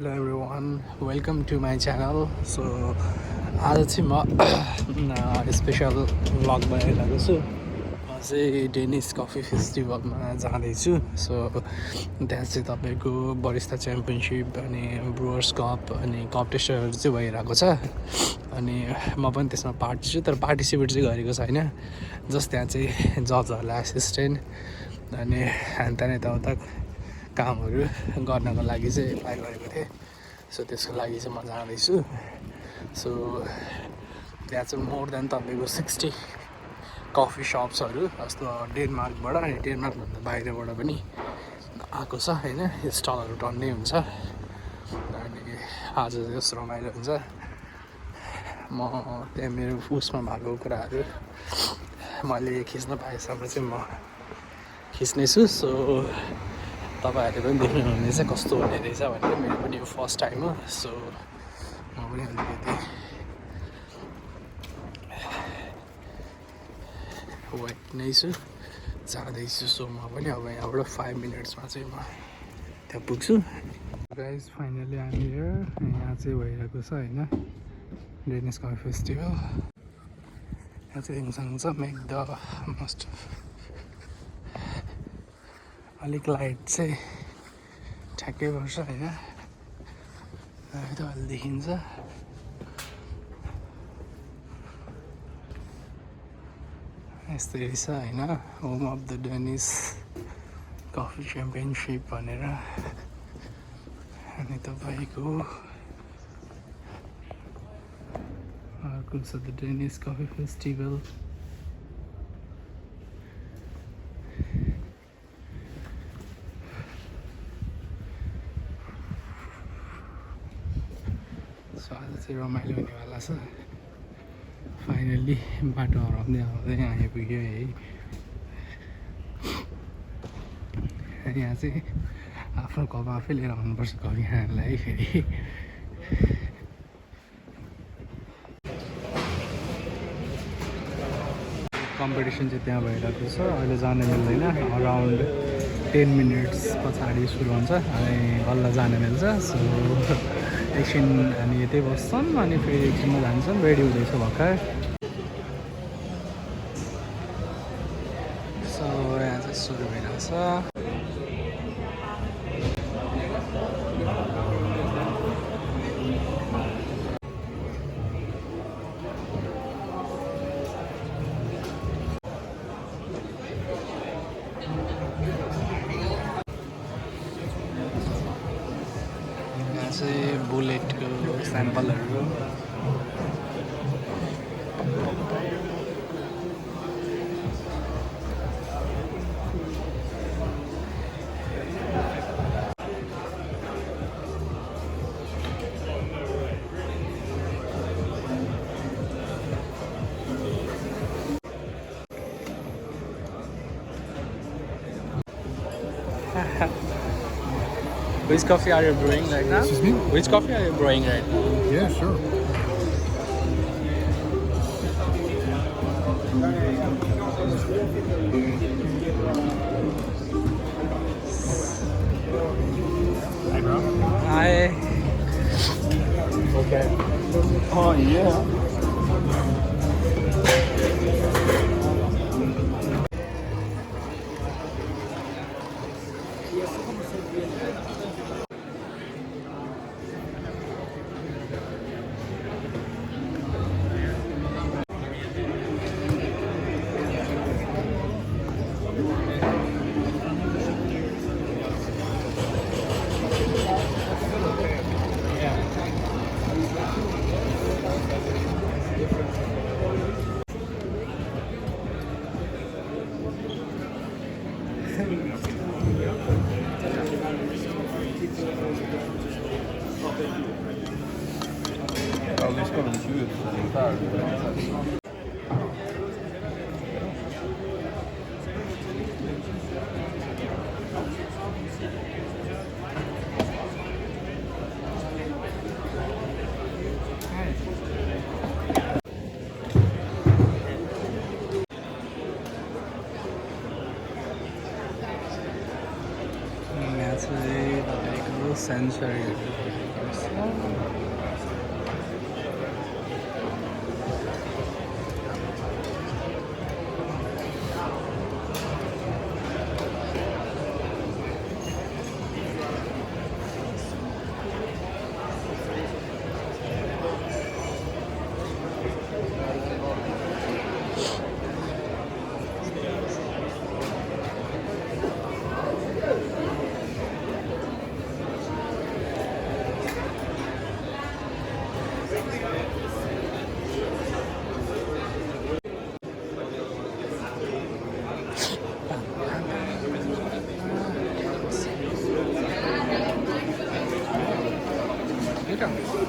Hello everyone, welcome to my channel. So आज चाहिँ म स्पेसल भ्लग बनाइरहेको छु. म चाहिँ डेनिस कफी फेस्टिभलमा जाँदैछु. सो त्यहाँ चाहिँ तपाईँको बरिस्ता च्याम्पियनसिप अनि ब्रुवर्स कप अनि कप टेस्टरहरू चाहिँ भइरहेको छ. अनि म पनि त्यसमा पार्टिसिपेट तर पार्टिसिपेट चाहिँ गरेको छैन. जस्ट त्यहाँ चाहिँ जजहरूलाई एसिस्टेन्ट अनि त्यहाँ यताउता कामहरू गर्नको लागि चाहिँ एप्लाई गरेको थिएँ. सो त्यसको लागि चाहिँ म जाँदैछु. सो त्यहाँ चाहिँ मोर देन तपाईँको 60 कफी सप्सहरू जस्तो डेनमार्कबाट अनि डेनमार्कभन्दा बाहिरबाट पनि आएको छ होइन. स्टलहरू टन्नै हुन्छ अनि आज जस्तो रमाइलो हुन्छ. म त्यहाँ मेरो उसमा भएको कुराहरू मैले खिच्न पाएसम्म चाहिँ म खिच्नेछु. सो तपाईँहरूले पनि देख्नुहुनेछ कस्तो हुने रहेछ भनेर. मेरो पनि यो फर्स्ट टाइम हो. सो म पनि अलिकति वेट नै छु, जाँदैछु. सो म पनि अब यहाँबाट 5 मिनट्समा चाहिँ म त्यहाँ पुग्छु. गाइज फाइनली हामी यहाँ चाहिँ भइरहेको छ होइन डेनिस कफी फेस्टिभल. यहाँ चाहिँ सँगसँगै छ मेक द मस्ट. अलिक लाइट चाहिँ ठ्याक्कै पर्छ होइन. अहिले देखिन्छ. यस्तै रहेछ होइन. Home of the Danish coffee championship भनेर. अनि तपाईँको अर्को छ the Danish coffee festival. So आज चाहिँ रमाइलो हुनेवाला छ. फाइनल्ली बाटो हराउँदै हराउँदै यहाँ आइपुग्यो है. यहाँ चाहिँ आफ्नो कप आफै लिएर आउनुपर्छ कफी खानलाई फेरि. कम्पिटिसन चाहिँ त्यहाँ भइरहेको छ. अहिले जान मिल्दैन. अराउन्ड 10 मिनट्स पछाडि सुरु हुन्छ अनि बल्ल जान मिल्छ. सो एकछिन हामी यतै बस्छौँ अनि फेरि एकछिनमा जान्छौँ. रेडी हुँदैछ भर्खर. सो यहाँ चाहिँ सुरु भइरहेको छ. बुलेटको स्याम्पलहरू Which coffee are you brewing right now? Excuse me? Which coffee are you brewing right now? Yeah, sure. Hi, bro. Hi. Okay. Oh, yeah. Ja, vi ska väl se ut ungefär. That's really like a little sensory. Arabica.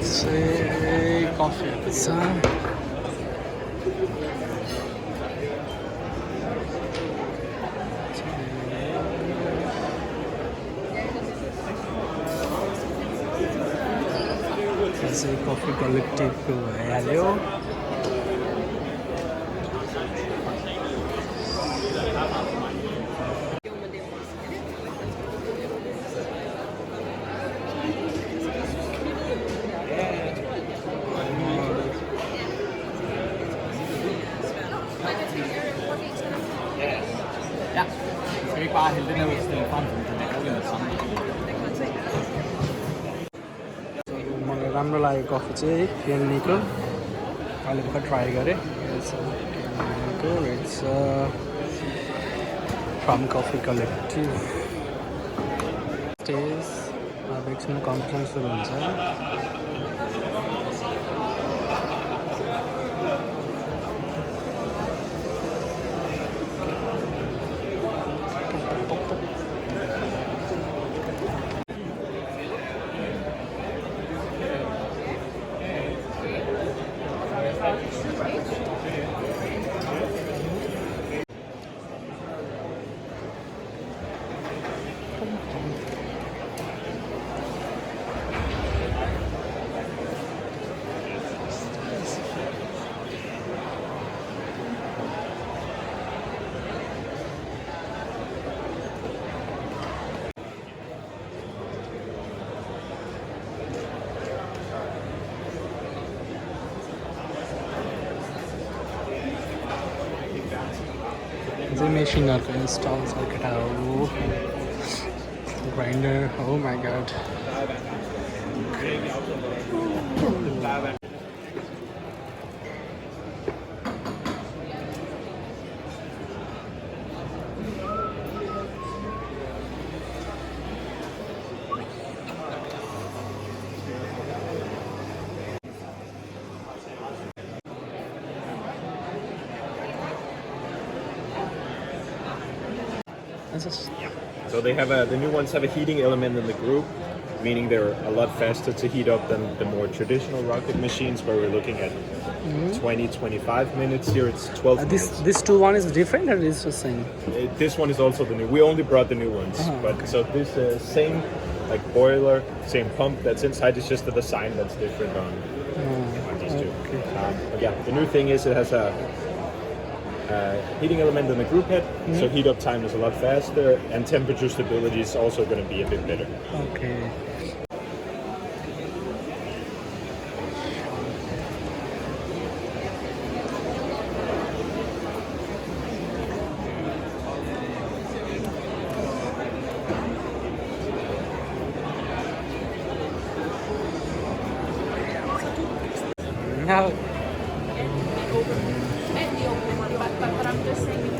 Say coffee pizza. Say coffee collective भइहाल्यो. Skal vi ikke bare hælde den her ud og stille frem, så vi kan lave det sammen? मलाई राम्रो लाग्यो coffee चाहिँ केल्नीको अहिले भर्खर try गरेँ केल्नीको it's from coffee collective stage अब एकछिन कम्पिटिसन सुरु हुन्छ The machine installs like a grinder. Oh my god. So they have the new ones have a heating element in the group, meaning they're a lot faster to heat up than the more traditional rocket machines where we're looking at 20-25 minutes. Here it's 12 minutes. This two one is different or is the same? This one is also the new. We only brought the new ones, but okay. So this same like boiler, same pump that's inside. It's just the design that's different on these two. Okay. But yeah, the new thing is it has a heating element in the group head, so heat up time is a lot faster, and temperature stability is also going to be a bit better. Okay. Now And the open one, but I'm just saying.